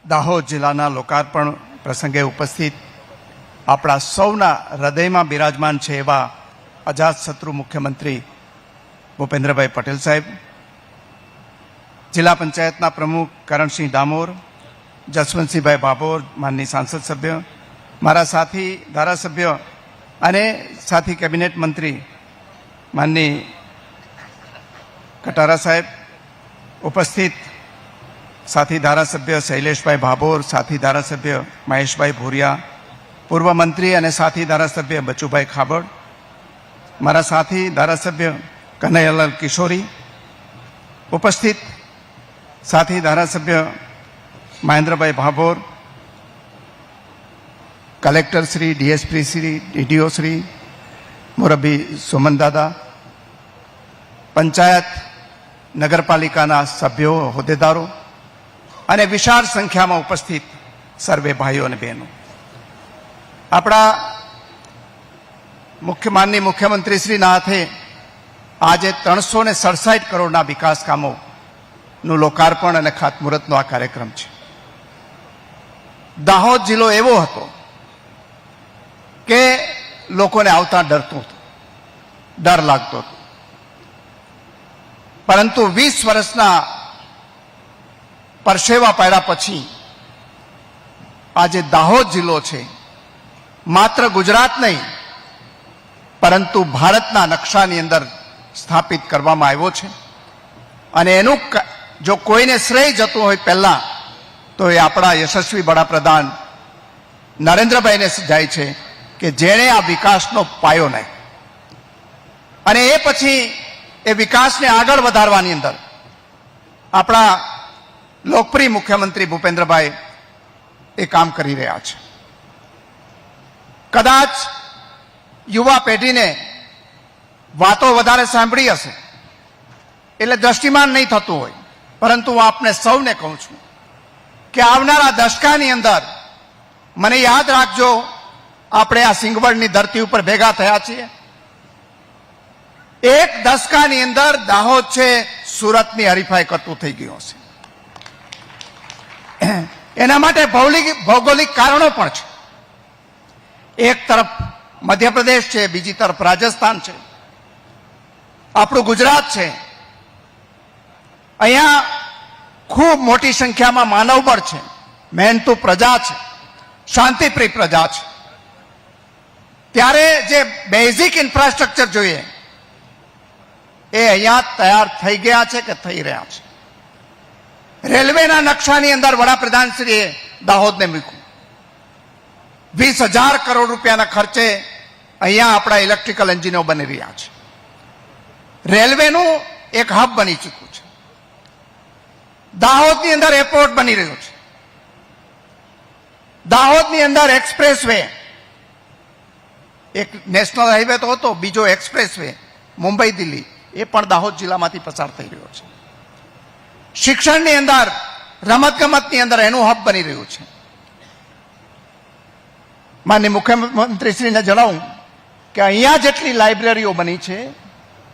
દાહોદ જિલ્લાના લોકાર્પણ પ્રસંગે ઉપસ્થિત આપણા સૌના હૃદયમાં બિરાજમાન છે એવા અજાતશત્રુ મુખ્યમંત્રી ભૂપેન્દ્રભાઈ પટેલ સાહેબ, જિલ્લા પંચાયતના પ્રમુખ કરણસિંહ ડામોર, જસવંતસિંહભાઈ ભાભોર, માનની સાંસદ સભ્ય, મારા સાથી ધારાસભ્ય અને સાથી કેબિનેટ મંત્રી માનની કટારા સાહેબ, ઉપસ્થિત સાથી ધારાસભ્ય શૈલેષભાઈ ભાભોર, સાથી ધારાસભ્ય મહેશભાઈ ભૂરિયા, પૂર્વ મંત્રી અને સાથી ધારાસભ્ય બચુભાઈ ખાબડ, મારા સાથી ધારાસભ્ય કનૈયાલાલ કિશોરી, ઉપસ્થિત સાથી ધારાસભ્ય Mahendrabhai Bhabhor, collector Shri, DSP Shri, DDO Shri, Morbi સુમનદાદા, પંચાયત નગરપાલિકાના સભ્યો, હોદ્દેદારો અને વિશાળ સંખ્યામાં ઉપસ્થિત સર્વે ભાઈઓ અને બહેનો, આપણા માનનીય મુખ્યમંત્રી શ્રીના હાથે આજે 367 કરોડના વિકાસ કામોનું લોકાર્પણ અને ખાતમુહૂર્તનો આ કાર્યક્રમ છે. દાહોદ જિલ્લો એવો હતો કે લોકોને આવતા ડરતું હતું, ડર લાગતો હતો, પરંતુ 20 વર્ષના પરસેવા પાડ્યા પછી આજે દાહોદ જિલ્લો છે માત્ર ગુજરાત નહીં પરંતુ ભારતના નકશાની અંદર સ્થાપિત કરવામાં આવ્યો છે. અને એનું જો કોઈને શ્રેય જતું હોય પહેલા તો એ આપણા યશસ્વી વડાપ્રધાન નરેન્દ્રભાઈને જાય છે કે જેણે આ વિકાસનો પાયો નાખ્યો. અને એ પછી એ વિકાસને આગળ વધારવાની અંદર આપણા લોકપ્રિય મુખ્યમંત્રી ભૂપેન્દ્રભાઈ એ કામ કરી રહ્યા છે. કદાચ યુવા પેઢીને વાતો વધારે સાંભળી હશે એટલે દ્રષ્ટિમાન નહીં થતું હોય, પરંતુ હું આપને સૌને કહું છું કે આવનારા દશકાની અંદર મને યાદ રાખજો, આપણે આ સિંગવડની ધરતી ઉપર ભેગા થયા છીએ. એક દશકાની અંદર દાહોદ છે સુરતની હરીફાઈ કરતું થઈ ગયું હશે. એના માટે ભૌગોલિક કારણો પણ છે. એક તરફ મધ્યપ્રદેશ છે, બીજી તરફ રાજસ્થાન છે, આપણું ગુજરાત છે. અહીંયા ખૂબ મોટી સંખ્યામાં માનવબળ છે, મહેનતુ પ્રજા છે, શાંતિપ્રિય પ્રજા છે. ત્યારે જે બેઝિક ઇન્ફ્રાસ્ટ્રક્ચર જોઈએ એ અહીંયા તૈયાર થઈ ગયા છે કે થઈ રહ્યા છે. રેલવેના નકશાની અંદર વડાપ્રધાનશ્રીએ દાહોદને મૂક્યું. 20,000 કરોડ રૂપિયાના ખર્ચે અહીંયા આપણા ઇલેક્ટ્રિકલ એન્જિનો બની રહ્યા છે. રેલવેનું એક હબ બની ચૂક્યું છે. દાહોદની અંદર એરપોર્ટ બની રહ્યું છે. દાહોદની અંદર એક્સપ્રેસ વે, એક નેશનલ હાઈવે તો હતો, બીજો એક્સપ્રેસ વે મુંબઈ દિલ્હી એ પણ દાહોદ જિલ્લામાંથી પસાર થઈ રહ્યો છે. શિક્ષણની અંદર, રમતગમતની અંદર એનું હબ બની રહ્યું છે. માનનીય મુખ્યમંત્રીશ્રીને જણાવું કે અહીંયા જેટલી લાઇબ્રેરીઓ બની છે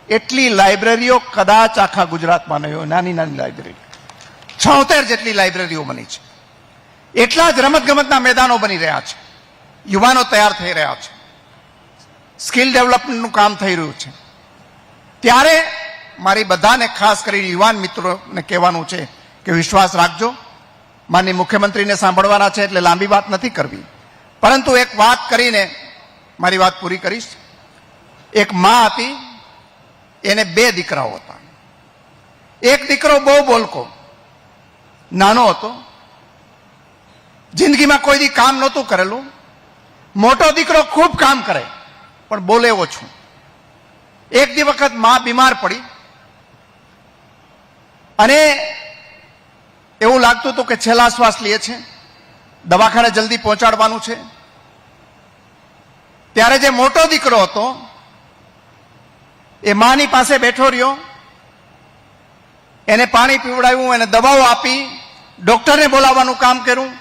એટલી લાઇબ્રેરીઓ કદાચ આખા ગુજરાતમાં નહીં હોય. નાની નાની લાઇબ્રેરી 76 જેટલી લાઇબ્રેરીઓ બની છે. એટલા જ રમતગમતના મેદાનો બની રહ્યા છે. યુવાનો તૈયાર થઈ રહ્યા છે. સ્કિલ ડેવલપમેન્ટનું કામ થઈ રહ્યું છે. ત્યારે મારી બધાને, ખાસ કરીને યુવાન મિત્રોને કહેવાનું છે કે વિશ્વાસ રાખજો. માનનીય મુખ્યમંત્રીને સાંભળવાના છે એટલે લાંબી વાત નથી કરવી, પરંતુ એક વાત કરીને મારી વાત પૂરી કરીશ. એક માં હતી, એને 2 દીકરાઓ હતા. એક દીકરો બહુ બોલકો, નાનો હતો, જિંદગીમાં કોઈ દી કામ નહોતું કરેલું. મોટો દીકરો ખૂબ કામ કરે પણ બોલે ઓછું. એક દી વખત માં બીમાર પડી અને એવું લાગતું હતું કે છેલ્લા શ્વાસ લે છે, દવાખાને જલ્દી પહોંચાડવાનું છે. ત્યારે જે મોટો દીકરો હતો એ માની પાસે બેઠો રહ્યો, એને પાણી પીવડાવ્યું, એને દવાઓ આપી, ડોક્ટરને બોલાવવાનું કામ કર્યું.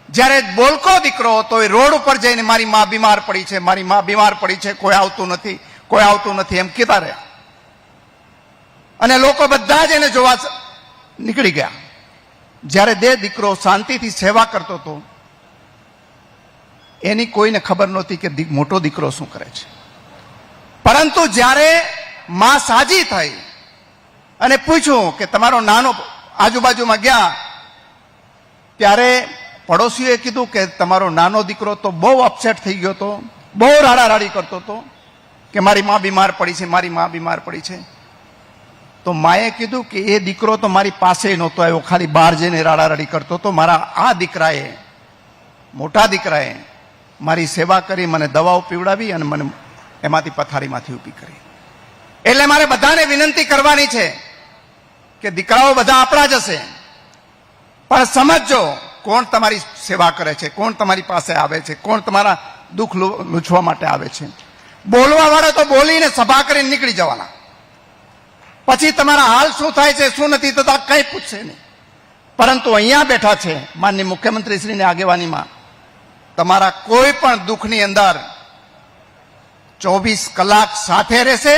જ્યારે બોલકો દીકરો હતો એ રોડ ઉપર જઈને મારી માં બીમાર પડી છે, મારી માં બીમાર પડી છે, કોઈ આવતું નથી, કોઈ આવતું નથી એમ કહેતા રહ્યા. અને લોકો બધા જ એને જોવા નીકળી ગયા. જ્યારે દે દીકરો શાંતિથી સેવા કરતો હતો, એની કોઈને ખબર નહોતી કે મોટો દીકરો શું કરે છે. પરંતુ જ્યારે માં સાજી થઈ અને પૂછ્યું કે તમારો નાનો, આજુબાજુમાં ગયા ત્યારે પડોશીઓએ કીધું કે તમારો નાનો દીકરો તો બહુ અપસેટ થઈ ગયો હતો, બહુ રાડારાડી કરતો હતો કે મારી માં બીમાર પડી છે, મારી માં બીમાર પડી છે. તો માએ કીધું કે એ દીકરો તો મારી પાસે નહોતો આવ્યો, ખાલી બહાર જઈને રાડારાડી કરતો હતો. મારા આ દીકરાએ, મોટા દીકરાએ મારી સેવા કરી, મને દવાઓ પીવડાવી અને મને એમાંથી પથારીમાંથી ઊભી કરી. એટલે મારે બધાને વિનંતી કરવાની છે કે દીકરાઓ બધા આપણા જ હશે, પણ સમજજો કોણ તમારી સેવા કરે છે, કોણ તમારી પાસે આવે છે, કોણ તમારા દુઃખ લૂછવા માટે આવે છે. બોલવા વાળા તો બોલીને સભા કરીને નીકળી જવાના, પછી તમારા હાલ શું થાય છે શું નથી થતા કંઈ પૂછશે નહીં. પરંતુ અહીંયા બેઠા છે માનનીય મુખ્યમંત્રીશ્રીની આગેવાનીમાં, તમારા કોઈ પણ દુઃખની અંદર 24 કલાક સાથે રહેશે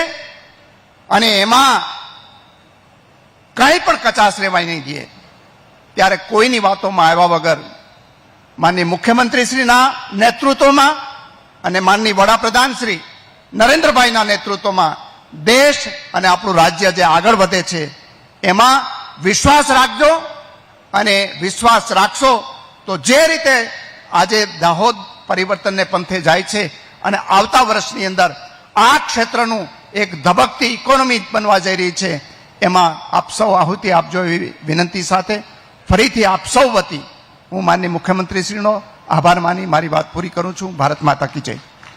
અને એમાં કંઈ પણ કચાશ રહેવાય નહીં દે. ત્યારે કોઈની વાતોમાં આવ્યા વગર માનનીય મુખ્યમંત્રીશ્રીના નેતૃત્વમાં અને માનનીય વડાપ્રધાન શ્રી નરેન્દ્રભાઈના નેતૃત્વમાં દેશ અને આપણું રાજ્ય જે આગળ વધે છે એમાં વિશ્વાસ રાખજો. અને વિશ્વાસ રાખશો તો જે રીતે આજે દાહોદ પરિવર્તનને પંથે જાય છે અને આવતા વર્ષની અંદર આ ક્ષેત્રનું એક ધબકતી ઇકોનોમી બનવા જઈ રહી છે, એમાં આપ સૌ આહુતિ આપજો એવી વિનંતી સાથે ફરીથી આપ સૌ વતી હું માનનીય મુખ્યમંત્રીશ્રીનો આભાર માની મારી વાત પૂરી કરું છું. ભારત માતા કી જય.